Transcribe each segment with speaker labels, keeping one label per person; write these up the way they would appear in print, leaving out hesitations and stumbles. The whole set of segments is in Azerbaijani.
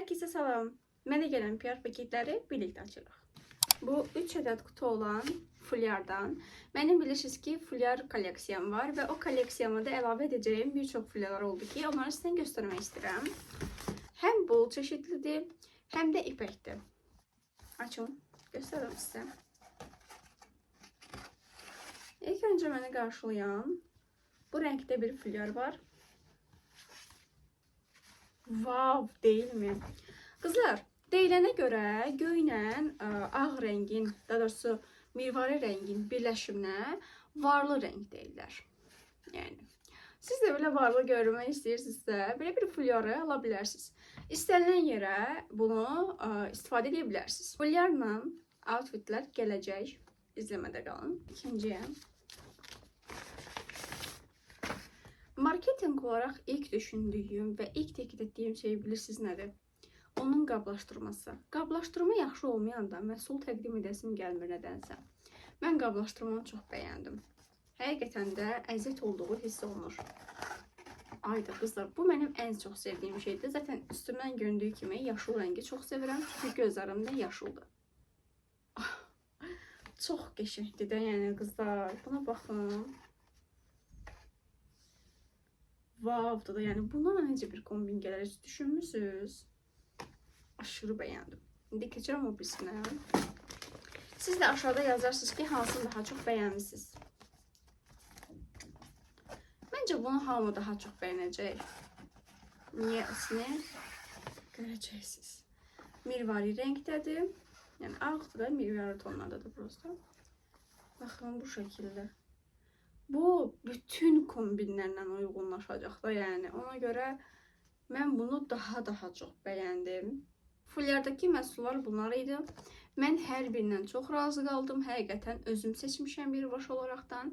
Speaker 1: Herkese salam. Mənə gələn PR paketləri birlikdə açırıq. Bu 3 ədəd kutu olan fulyardan. Mənim bilirsiniz ki, fulyar kolleksiyam var və o kolleksiyama da əlavə edəcəyim bir çox fulyalar oldu ki, onları sizə göstərmək istəyirəm. Həm bol çeşidlidir, həm də ipəkdir. Açın, göstərim sizə. İlk öncə məni qarşılayan bu rəngdə bir fulyar var. Vav, değil mi? Qızlar, deyilənə görə göylə ağ rəngin, daha doğrusu mirvari rəngin birləşiminə varlı rəng deyirlər. Yəni, siz də belə varlı görmək istəyirsinizsə, belə bir fulyarı ala bilərsiniz. İstənilən yerə bunu istifadə edə bilərsiniz. Fulyarla outfitlər gələcək. İzləmədə qalın. İkinciyə. Marketing olaraq ilk düşündüyüm və ilk təklif etdiyim şey bilirsiniz nədir? Onun qablaşdırması. Qablaşdırma yaxşı olmayanda məhsul təqdim edəsim gəlmir nədənsə. Mən qablaşdırmanı çox bəyəndim. Həqiqətən də əziyyət olduğu hiss olunur. Ayda qızlar, bu mənim ən çox sevdiyim şeydir. Zaten üstümdən göründüyü kimi yaşıl rəngi çox sevirəm. Çünki gözlərim də yaşıldır. Çox qəşəngdir də, yəni qızlar. Buna baxın. Vavdır da, yəni bunlarla necə bir kombin gələr, heç düşünmüsünüz? Aşırı bəyəndim. İndi keçirəm o birisinə. Siz də aşağıda yazarsınız ki, hansını daha çox bəyənmişsiniz. Məncə bunu hamı daha çox bəyənəcək. Niyəsini görəcəksiniz. Mirvari rəngdədir. Yəni ağdır da, mirvari tonlardadır prosta. Baxın bu şəkildə. Bu bütün kombinlərlə uyğunlaşacaq da, yəni ona görə mən bunu daha çox bəyəndim. Fulyardakı məhsullar bunlar idi. Mən hər birindən çox razı qaldım. Həqiqətən özüm seçmişəm bir baş olaraqdan.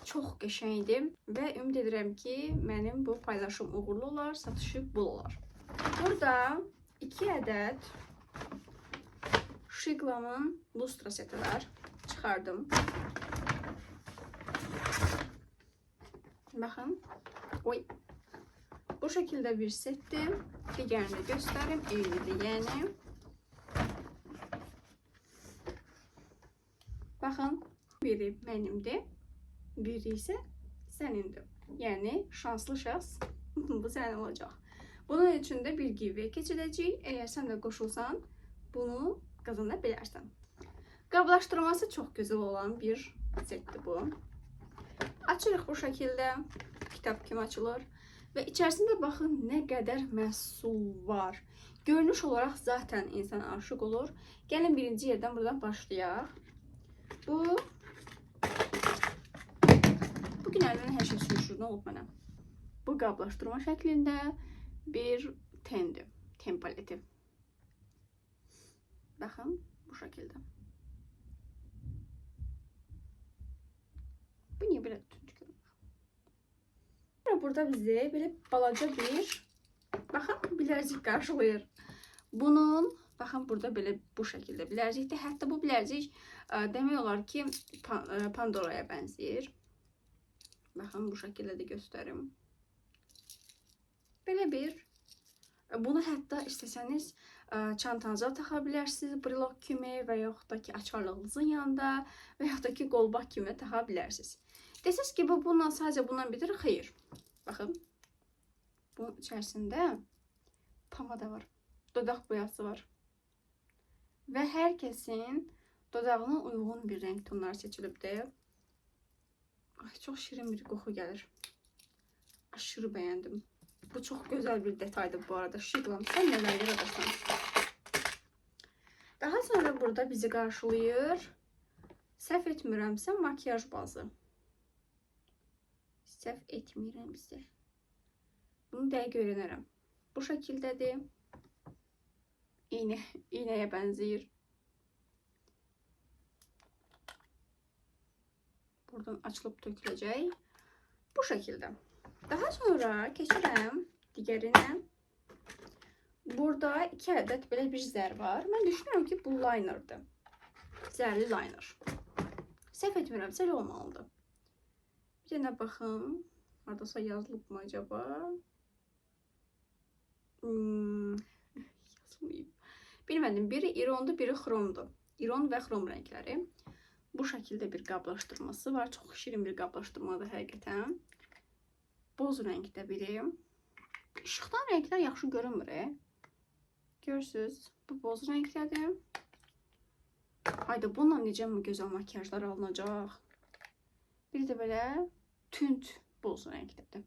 Speaker 1: Çox qəşəngdir və ümid edirəm ki, mənim bu paylaşım uğurlu olar, satışı bol olar. Burada 2 ədəd Shiglam'ın lustra seti var. Çıxardım. Baxın. Oy. Bu şəkildə bir setdir. Digərini göstərim. Eynidir, yəni. Baxın. Biri mənimdir. Biri isə sənindir. Yəni, şanslı şəxs bu sənin olacaq. Bunun üçün də bir giveaway keçirəcəyik. Əgər sən də qoşulsan, bunu qazana bilərsən. Qablaşdırması çox gözəl olan bir setdir bu. Açırıq bu şəkildə, kitab kimi açılır və içərisində baxın nə qədər məhsul var. Görünüş olaraq zaten insan aşıq olur. Gəlin birinci yerdən buradan başlayaq. Bu gün əldən hər şey sürüşür, nə olub mənə? Bu qablaşdırma şəklində bir tendir, ten paleti. Baxın bu şəkildə. Bu niyə belə tüncü görünür? Burada bizi belə balaca bir, baxın, bilərzik qarşılayır. Bunun, baxın, burada belə bu şəkildə bilərcikdir. Hətta bu bilərcik demək olar ki, Pandora'ya bənzəyir. Baxın, bu şəkildə də göstərim. Belə bir, bunu hətta istəsəniz çantanıza taxa bilərsiniz, brilok kimi və yaxud da ki, açarlığınızın yanında və yaxud da ki, qolbaq kimi taxa bilərsiniz. Desiniz ki, bu sadəcə bundan bitir, xeyr. Baxın, bunun içərisində pomada var, dodaq boyası var və hər kəsin dodağına uyğun bir rəng tonları seçilibdir. Ay, çox şirin bir qoxu gəlir. Aşırı bəyəndim. Bu çox gözəl bir detaydır bu arada. Shiglam, sən nələr yaradırsan? Daha sonra burada bizi qarşılayır. Səhv etmirəmsə, makyaj bazı. Səhv etmirəmsə. Bunu dəqiq öyrənərəm. Bu şəkildədir. İynəyə bənzəyir. Buradan açılıb töküləcək. Bu şəkildə. Daha sonra keçirəm digərinə. Burada 2 ədəd belə bir zər var. Mən düşünürəm ki, bu linerdir. Zərli liner. Səhv etmirəmsə elə olmalıdır. Bir dənə baxın. Haradasa yazılıb mı acaba? açılmayıb. Bilmədim, biri irondur, biri xromdur. İron və xrom rəngləri. Bu şəkildə bir qablaşdırması var. Çox şirin bir qablaşdırmadır həqiqətən. Boz rəngdə biri. İşıqdan rənglər yaxşı görünmür. Görürsünüz, bu boz rəngdədir. Hayda, bununla necə gözəl makyajlar alınacaq. Bir də belə tünd boz rəngdədir.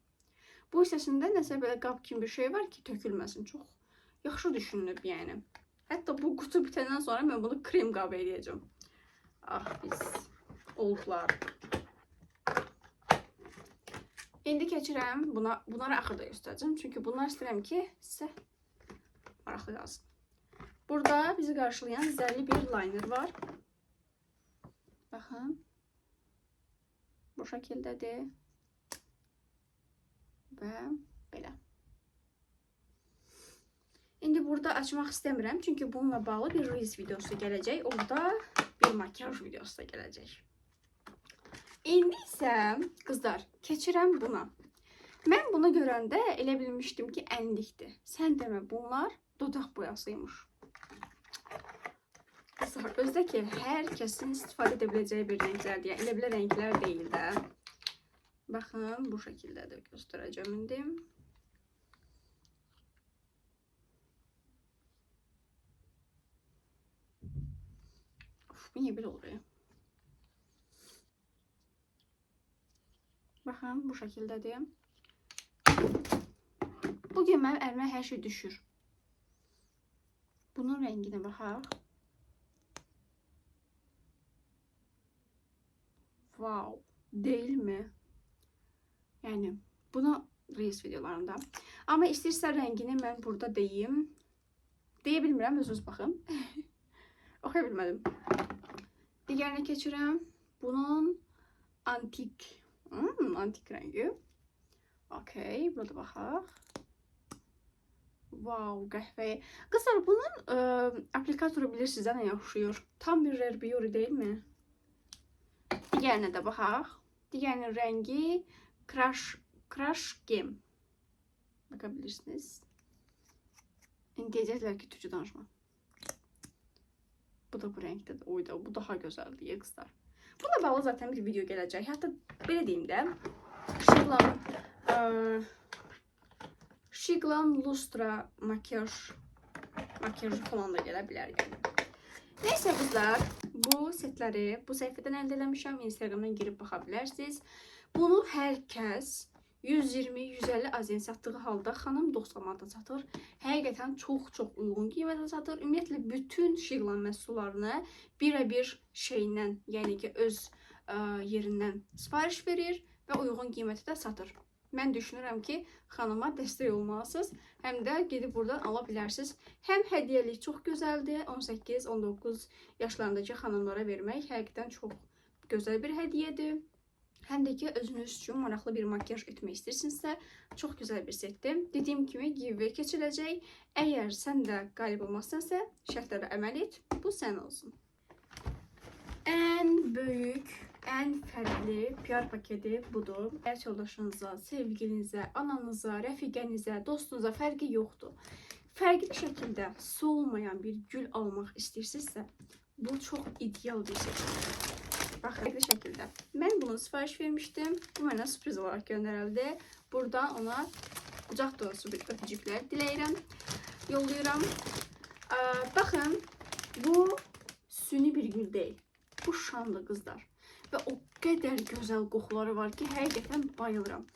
Speaker 1: Bu hissəsində nəsə belə qab kimi bir şey var ki, tökülməsin. Çox yaxşı düşünülüb yəni. Hətta bu qutu bitəndən sonra mən bunu krem qab edəcəm. Ah, biz oldular. İndi keçirəm. Bunları axırda göstərəcəm. Çünki bunlar istəyirəm ki, sizə maraqlı qalsın. Burada bizi qarşılayan zərli bir liner var. Baxın. Bu şəkildədir. Və belə. İndi burada açmaq istəmirəm. Çünki bununla bağlı bir reels videosu gələcək. Orada bir makyaj videosu da gələcək. İndi isə qızlar, keçirəm buna. Mən bunu görəndə elə bilmişdim ki, ənlikdir. Sən demə, bunlar dodaq boyasıymış. Qızlar, özdə ki, hər kəsin istifadə edə biləcəyi bir rənglərdir. Yəni, elə belə rənglər deyil də. Baxın, bu şəkildədir. Göstərəcəm indi. Of, bu niyə belə olur ya? Baxın, bu şəkildədir. Bugün mənim əlimə hər şey düşür. Bunun rənginə baxaq. Wow, deyilmi? Yəni, bunu reels videolarında. Amma istəyirsə rəngini mən burada deyim. Deyə bilmirəm, özünüz baxın. Oxuya bilmədim. Digərinə keçirəm. Bunun antik rəngi. Okey, burada baxaq. Wow, qəhvəyə. Qızlar, bunun aplikatoru bilirsiniz, nə oxşuyur. Tam bir Rare Beauty deyilmi? Digərinə də baxaq. Digərinin rəngi Crush Game. Baxa bilirsiniz. İndi deyəcəklər ki, türkçə danışma. Bu da bu rəngdədir. Oyda, bu daha gözəldir, qızlar. Bununla bağlı zaten bir video gələcək. Hətta belə deyim də, Shiglam Lustra makyajı falan da gələ bilər yəni. Neysə qızlar, bu setləri bu səhifədən əldə eləmişəm. Instagramdan girib baxa bilərsiniz. Bunu hər kəs 120-150 azyen satdığı halda xanım 90 manata satır. Həqiqətən çox uyğun qiymətə satır. Ümumiyyətlə bütün Shiglam məhsullarını birə-bir şeyindən, yəni ki öz yerindən sifariş verir və uyğun qiymətə də satır. Mən düşünürəm ki, xanıma dəstək olmalısınız. Həm də gedib buradan ala bilərsiniz. Həm hədiyyəlik çox gözəldir. 18-19 yaşlarındakı xanımlara vermək həqiqətən çox gözəl bir hədiyyədir. Həm də ki, özünüz üçün maraqlı bir makyaj etmək istəyirsinizsə, çox gözəl bir setdir. Dediyim kimi, giveaway keçiləcək. Əgər sən də qalib olmazsansə, şərtlərə əməl et. Bu sən olsun. Ən böyük, ən fərqli PR paketi budur. Həyat yoldaşınıza, sevgilinizə, ananıza, rəfiqənizə, dostunuza fərqi yoxdur. Fərqli şəkildə solmayan bir gül almaq istəyirsinizsə, bu çox ideal bir seçimdir. Baxın, fərqli şəkildə. Mən bunu sifariş vermişdim. Bu mənə sürpriz olaraq göndərildi. Buradan ona qucaq dolusu bir öpücüklər diləyirəm. Yollayıram. Baxın, bu süni bir gül deyil. Bu şanlı qızlar. Və o qədər gözəl qoxuları var ki, həqiqətən bayılıram.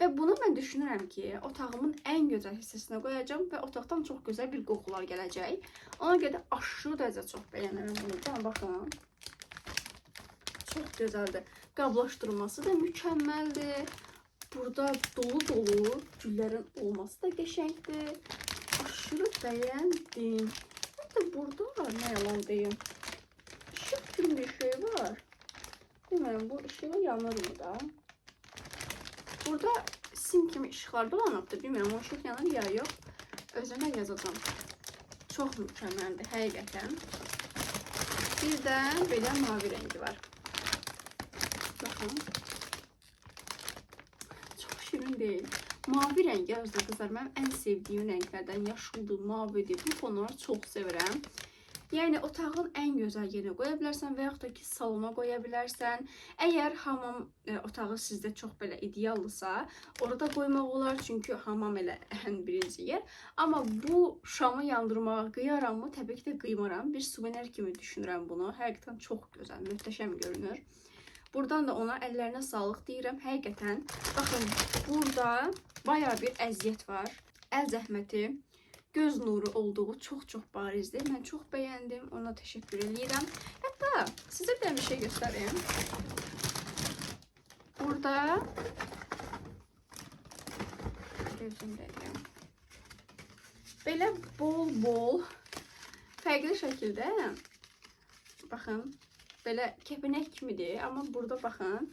Speaker 1: Və bunu mən düşünürəm ki, otağımın ən gözəl hissəsinə qoyacağım və otaqdan çox gözəl bir qoxular gələcək. Ona görə aşırı dərəcə çox bəyənirəm bunu. Bana baxın. Çox gözəldir. Qablaşdırması da mükəmməldir. Burada dolu güllərin olması da qəşəngdir. Aşırı bəyəndim. Hətta burada nə yalan deyim, işıq kimi bir şey var. Bilmirəm, bu işığı yanır mı da? Burada sim kimi işıqlar dolanıbdır. Bilmirəm, o işıq yanır ya yox. Özümə yazacağım. Çox mükəmməldir, həqiqətən. Bir də belə mavi rəngi var. Baxın. Çox şirin deyil. Mavi rəngi yazdı qızlar. Mənim ən sevdiyim rənglərdən yaşıldır, mavidir. Bu tonları çox sevirəm. Yəni otağın ən gözəl yerinə qoya bilərsən və yaxud da ki salona qoya bilərsən. Əgər hamam otağı sizdə çox belə ideallısa, orada qoymaq olar, çünki hamam elə ən birinci yer. Amma bu şamı yandırmağa qıyaramı? Təbii ki də qıymaram. Bir suvenir kimi düşünürəm bunu. Həqiqətən çox gözəl, möhtəşəm görünür. Buradan da ona əllərinə sağlıq deyirəm. Həqiqətən baxın, burada bayağı bir əziyyət var. Əl zəhməti, göz nuru olduğu çox barizdir. Mən çox bəyəndim. Ona təşəkkür edirəm. Hətta sizə bir şey göstəreyim. Burada gözümdəyəm. Belə bol fərqli şəkildə baxın, belə kəpənək kimidir. Amma burada baxın,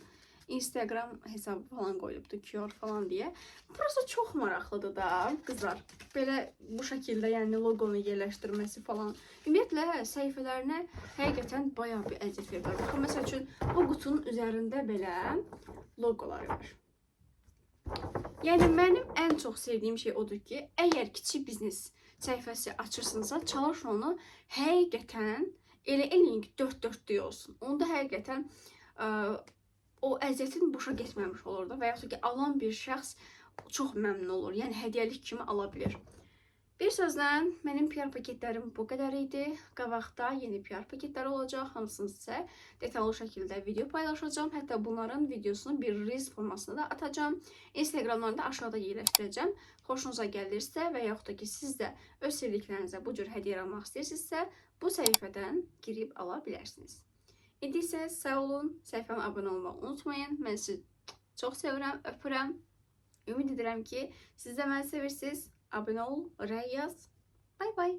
Speaker 1: Instagram hesabı falan qoyulubdur, QR falan deyə. Burası çox maraqlıdır da qızlar. Belə bu şəkildə, yəni loqonu yerləşdirməsi falan. Ümumiyyətlə səhifələrinə həqiqətən bayağı bir əziyyət verirlər. Baxın, məsəl üçün bu qutunun üzərində belə loqoları var. Yəni mənim ən çox sevdiyim şey odur ki, əgər kiçik biznes səhifəsi açırsınızsa, çalışın onu həqiqətən elə eləyin ki, 4-4 olsun. Onda həqiqətən o əziyyətin boşa getməmiş olur da və yaxud ki, alan bir şəxs çox məmnun olur. Yəni, hədiyyəlik kimi ala bilir. Bir sözlə, mənim PR paketlərim bu qədər idi. Qabaqda yeni PR paketləri olacaq. Hamısını sizə detallı şəkildə video paylaşacağım. Hətta bunların videosunu bir Reels formasında da atacağım. Instagramlarını da aşağıda yerləşdirəcəm. Xoşunuza gəlirsə və yaxud da ki, siz də öz sevdiklərinizə bu cür hədiyyə almaq istəyirsinizsə, bu səhifədən girib ala bilərsiniz. İndi isə sağ olun, səhifəmə abunə olmağı unutmayın. Mən sizi çox sevirəm, öpürəm. Ümid edirəm ki, siz də məni sevirsiniz. Abunə ol, rəy yaz. Bay bay.